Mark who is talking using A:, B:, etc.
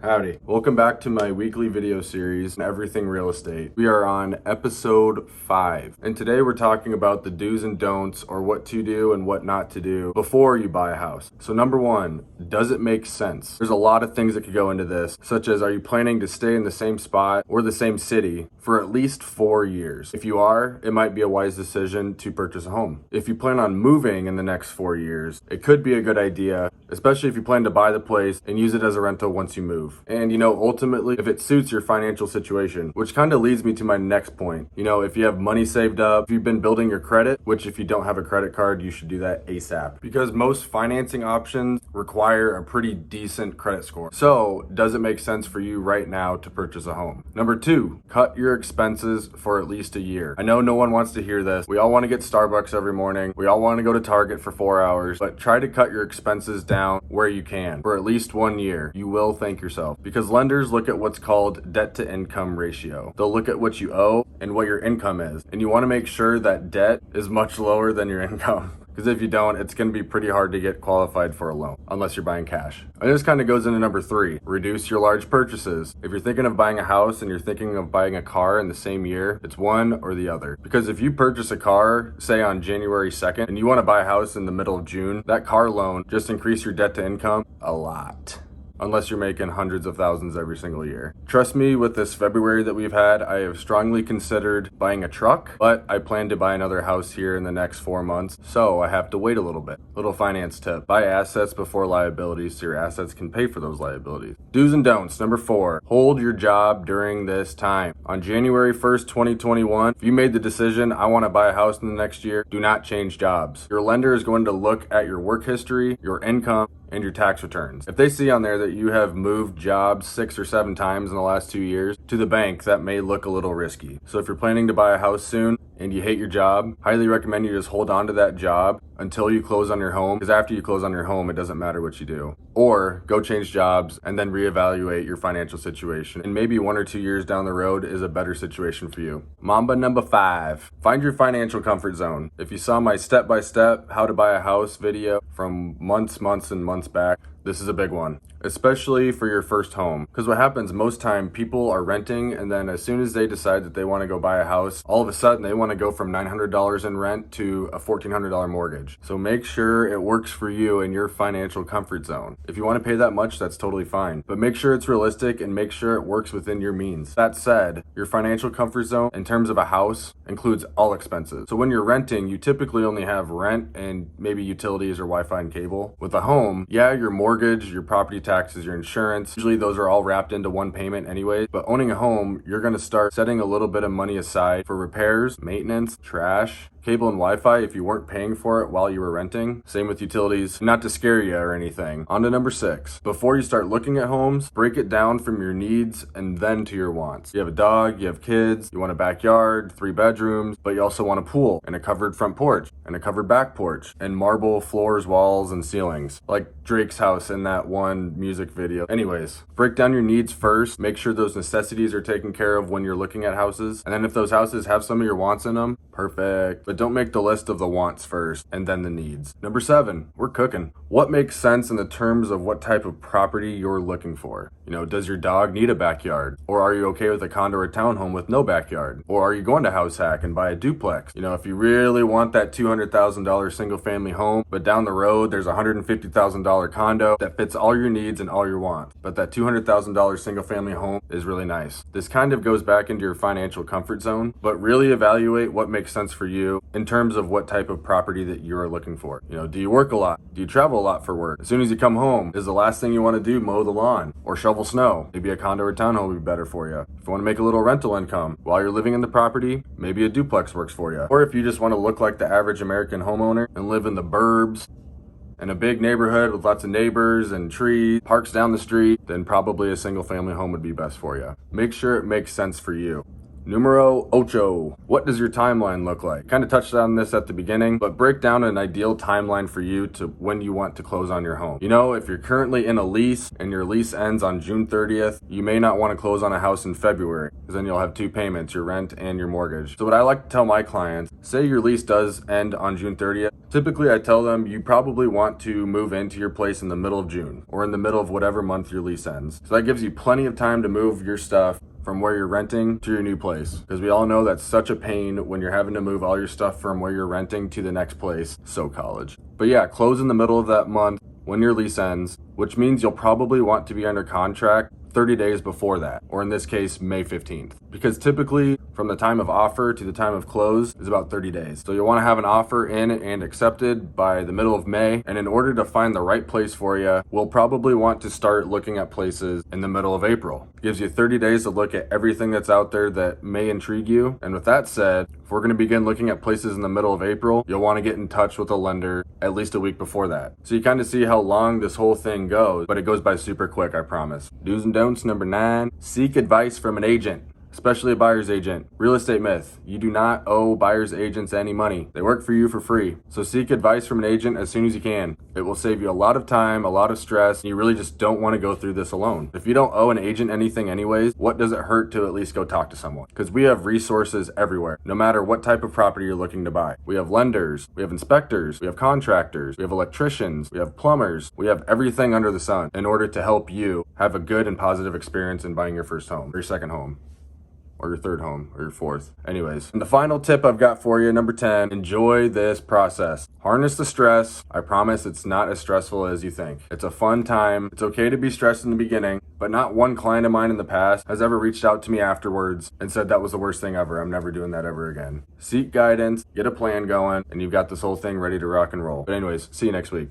A: Howdy. Welcome back to my weekly video series, Everything Real Estate. We are on episode 5, and today we're talking about the do's and don'ts, or what to do and what not to do before you buy a house. So number 1, does it make sense? There's a lot of things that could go into this, such as, are you planning to stay in the same spot or the same city for at least 4 years? If you are, it might be a wise decision to purchase a home. If you plan on moving in the next 4 years, it could be a good idea, especially if you plan to buy the place and use it as a rental once you move. And ultimately, if it suits your financial situation, which kind of leads me to my next point. If you have money saved up, if you've been building your credit, which if you don't have a credit card, you should do that ASAP, because most financing options require a pretty decent credit score. So does it make sense for you right now to purchase a home? Number 2, cut your expenses for at least a year. I know no one wants to hear this. We all want to get Starbucks every morning. We all want to go to Target for 4 hours, but try to cut your expenses down where you can for at least 1 year. You will thank yourself, because lenders look at what's called debt to income ratio. They'll look at what you owe and what your income is, and you want to make sure that debt is much lower than your income. Because if you don't, it's going to be pretty hard to get qualified for a loan unless you're buying cash. And this kind of goes into number 3, reduce your large purchases. If you're thinking of buying a house and you're thinking of buying a car in the same year, it's one or the other. Because if you purchase a car, say on January 2nd, and you want to buy a house in the middle of June, that car loan just increase your debt to income a lot, unless you're making hundreds of thousands every single year. Trust me, with this February that we've had, I have strongly considered buying a truck, but I plan to buy another house here in the next 4 months, so I have to wait a little bit. Little finance tip: buy assets before liabilities so your assets can pay for those liabilities. Do's and don'ts. Number 4, hold your job during this time. On January 1st, 2021, if you made the decision, I want to buy a house in the next year, do not change jobs. Your lender is going to look at your work history, your income, and your tax returns. If they see on there that you have moved jobs 6 or 7 times in the last 2 years, to the bank, that may look a little risky. So if you're planning to buy a house soon and you hate your job, highly recommend you just hold on to that job until you close on your home, because after you close on your home, it doesn't matter what you do. Or go change jobs and then reevaluate your financial situation, and maybe 1 or 2 years down the road is a better situation for you. Mamba number 5, find your financial comfort zone. If you saw my step-by-step how to buy a house video from months and months back, this is a big one, especially for your first home. Because what happens most time, people are renting, and then as soon as they decide that they want to go buy a house, all of a sudden they want to go from $900 in rent to a $1,400 mortgage. So make sure it works for you in your financial comfort zone. If you want to pay that much, that's totally fine, but make sure it's realistic and make sure it works within your means. That said, your financial comfort zone in terms of a house includes all expenses. So when you're renting, you typically only have rent and maybe utilities or Wi-Fi and cable. With a home, yeah, your mortgage, your property taxes, your insurance, usually those are all wrapped into one payment anyway. But owning a home, you're going to start setting a little bit of money aside for repairs, maintenance, trash, cable and Wi-Fi if you weren't paying for it while you were renting. Same with utilities, not to scare you or anything. On to number 6. Before you start looking at homes, break it down from your needs and then to your wants. You have a dog, you have kids, you want a backyard, 3 bedrooms, but you also want a pool and a covered front porch and a covered back porch and marble floors, walls, and ceilings, like Drake's house in that one music video. Anyways, break down your needs first, make sure those necessities are taken care of when you're looking at houses, and then if those houses have some of your wants in them, perfect. But don't make the list of the wants first and then the needs. Number 7, we're cooking. What makes sense in the terms of what type of property you're looking for? Does your dog need a backyard? Or are you okay with a condo or townhome with no backyard? Or are you going to house hack and buy a duplex? If you really want that $200,000 single family home, but down the road there's a $150,000 condo that fits all your needs and all your wants, but that $200,000 single family home is really nice. This kind of goes back into your financial comfort zone, but really evaluate what makes sense for you in terms of what type of property that you're looking for. Do you work a lot? Do you travel a lot for work? As soon as you come home, is the last thing you want to do mow the lawn or shovel snow? Maybe a condo or townhome would be better for you. If you want to make a little rental income while you're living in the property, maybe a duplex works for you. Or if you just want to look like the average American homeowner and live in the burbs in a big neighborhood with lots of neighbors and trees, parks down the street, then probably a single family home would be best for you. Make sure it makes sense for you. Numero ocho. What does your timeline look like? Kind of touched on this at the beginning, but break down an ideal timeline for you to when you want to close on your home. You know, if you're currently in a lease and your lease ends on June 30th, you may not want to close on a house in February, because then you'll have two payments, your rent and your mortgage. So what I like to tell my clients, say your lease does end on June 30th, typically I tell them you probably want to move into your place in the middle of June or in the middle of whatever month your lease ends. So that gives you plenty of time to move your stuff from where you're renting to your new place, because we all know that's such a pain when you're having to move all your stuff from where you're renting to the next place. So college. But yeah, close in the middle of that month when your lease ends, which means you'll probably want to be under contract 30 days before that, or in this case, May 15th. Because typically, from the time of offer to the time of close is about 30 days. So you'll want to have an offer in and accepted by the middle of May. And in order to find the right place for you, we'll probably want to start looking at places in the middle of April. It gives you 30 days to look at everything that's out there that may intrigue you. And with that said, if we're going to begin looking at places in the middle of April, you'll want to get in touch with a lender at least a week before that. So you kind of see how long this whole thing goes, but it goes by super quick, I promise. Do's and don'ts number 9, seek advice from an agent, especially a buyer's agent. Real estate myth: you do not owe buyer's agents any money. They work for you for free. So seek advice from an agent as soon as you can. It will save you a lot of time, a lot of stress, and you really just don't want to go through this alone. If you don't owe an agent anything anyways, what does it hurt to at least go talk to someone? Because we have resources everywhere, no matter what type of property you're looking to buy. We have lenders, we have inspectors, we have contractors, we have electricians, we have plumbers, we have everything under the sun in order to help you have a good and positive experience in buying your first home or your second home, or your third home, or your fourth. Anyways, and the final tip I've got for you, number 10, enjoy this process. Harness the stress. I promise it's not as stressful as you think. It's a fun time. It's okay to be stressed in the beginning, but not one client of mine in the past has ever reached out to me afterwards and said that was the worst thing ever. I'm never doing that ever again. Seek guidance, get a plan going, and you've got this whole thing ready to rock and roll. But anyways, see you next week.